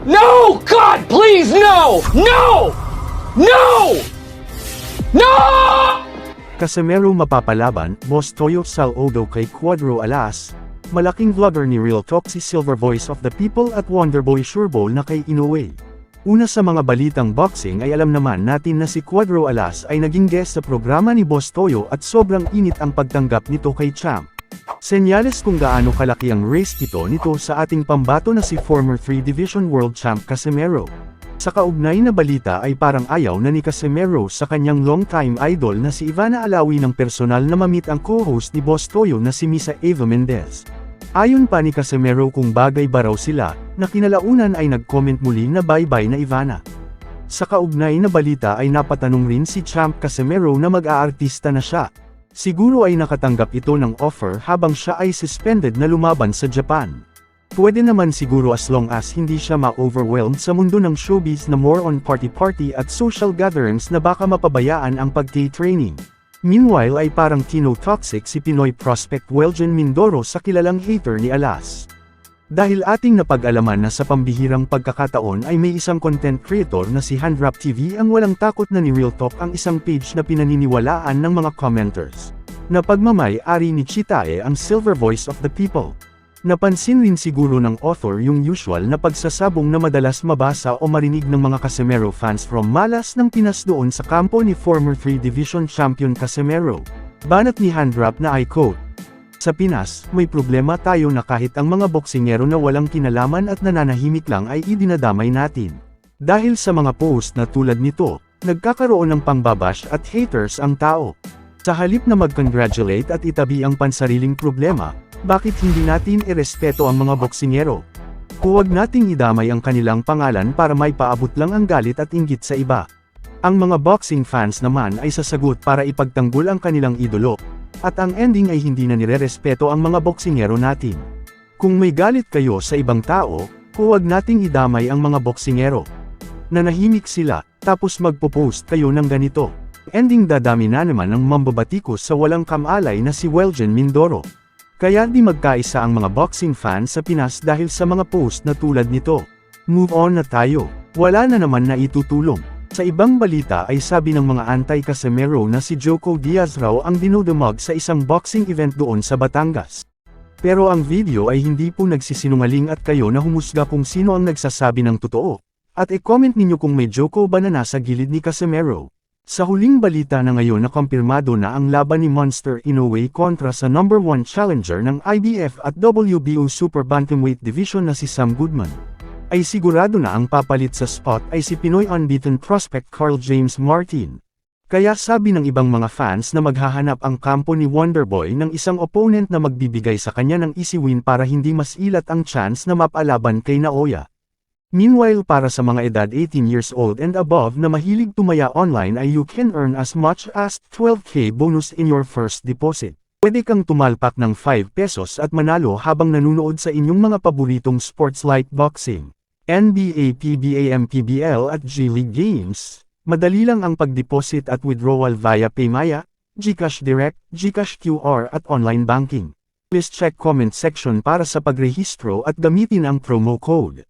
No! God, please, no! No! No! No! Casimero mapapalaban, Boss Toyo Salcedo kay Cuadro Alas, malaking vlogger ni Real Talk si Silver Voice of the People at Wonderboy Sureball na kay Inoue. Una sa mga balitang boxing ay alam naman natin na si Cuadro Alas ay naging guest sa programa ni Boss Toyo at sobrang init ang pagtanggap nito kay Champ. Senyales kung gaano kalaki ang race nito sa ating pambato na si former 3 Division World Champ Casimero. Sa kaugnay na balita ay parang ayaw na ni Casimero sa kanyang long-time idol na si Ivana Alawi ng personal na mamit ang co-host ni Boss Toyo na si Misa Eva Mendez. Ayon pa ni Casimero kung bagay ba raw sila, na kinalaunan ay nag-comment muli na bye-bye na Ivana. Sa kaugnay na balita ay napatanong rin si Champ Casimero na mag-aartista na siya. Siguro ay nakatanggap ito ng offer habang siya ay suspended na lumaban sa Japan. Pwede naman siguro as long as hindi siya ma-overwhelmed sa mundo ng showbiz na more on party-party at social gatherings na baka mapabayaan ang pag-training. Meanwhile ay parang tino-toxic si Pinoy prospect Welgen Mindoro sa kilalang hater ni Alas. Dahil ating napag-alaman na sa pambihirang pagkakataon ay may isang content creator na si Handrap TV ang walang takot na ni Real Talk ang isang page na pinaniniwalaan ng mga commenters. Na pagmamay-ari ni Chitae ang Silver Voice of the People. Napansin rin siguro ng author yung usual na pagsasabong na madalas mabasa o marinig ng mga Casimero fans from malas ng Pinas doon sa kampo ni former 3 Division Champion Casimero. Banat ni Handrap na I quote, "Sa Pinas, may problema tayo na kahit ang mga boksingero na walang kinalaman at nananahimik lang ay idinadamay natin. Dahil sa mga post na tulad nito, nagkakaroon ng pangbabash at haters ang tao. Sa halip na mag-congratulate at itabi ang pansariling problema, bakit hindi natin irespeto ang mga boksingero? Huwag nating idamay ang kanilang pangalan para may paabot lang ang galit at inggit sa iba. Ang mga boxing fans naman ay sasagot para ipagtanggol ang kanilang idolo. At ang ending ay hindi na nirerespeto ang mga boksingero natin. Kung may galit kayo sa ibang tao, huwag nating idamay ang mga boksingero. Nanahimik sila, tapos magpo-post kayo ng ganito. Ending dadami na naman ang mambabatikos sa walang kamalay na si Welgen Mindoro. Kaya di magkaisa ang mga boxing fans sa Pinas dahil sa mga post na tulad nito. Move on na tayo. Wala na naman na itutulong." Sa ibang balita ay sabi ng mga anti-Casimero na si Joko Diaz raw ang dinudumog sa isang boxing event doon sa Batangas. Pero ang video ay hindi po nagsisinungaling at kayo na humusga kung sino ang nagsasabi ng totoo. At i-comment ninyo kung may Joko ba na nasa gilid ni Casimero. Sa huling balita na ngayon na kumpirmado na ang laban ni Monster Inoue kontra sa number 1 challenger ng IBF at WBO Super Bantamweight Division na si Sam Goodman. Ay sigurado na ang papalit sa spot ay si Pinoy unbeaten prospect Carl James Martin. Kaya sabi ng ibang mga fans na maghahanap ang kampo ni Wonderboy ng isang opponent na magbibigay sa kanya ng easy win para hindi mas ilat ang chance na mapalaban kay Naoya. Meanwhile para sa mga edad 18 years old and above na mahilig tumaya online ay you can earn as much as 12K bonus in your first deposit. Pwede kang tumalpak ng 5 pesos at manalo habang nanunood sa inyong mga paboritong sports like boxing, NBA, PBA, MPBL at G-League games. Madali lang ang pag-deposit at withdrawal via Paymaya, GCash Direct, GCash QR at online banking. Please check comment section para sa pagrehistro at gamitin ang promo code.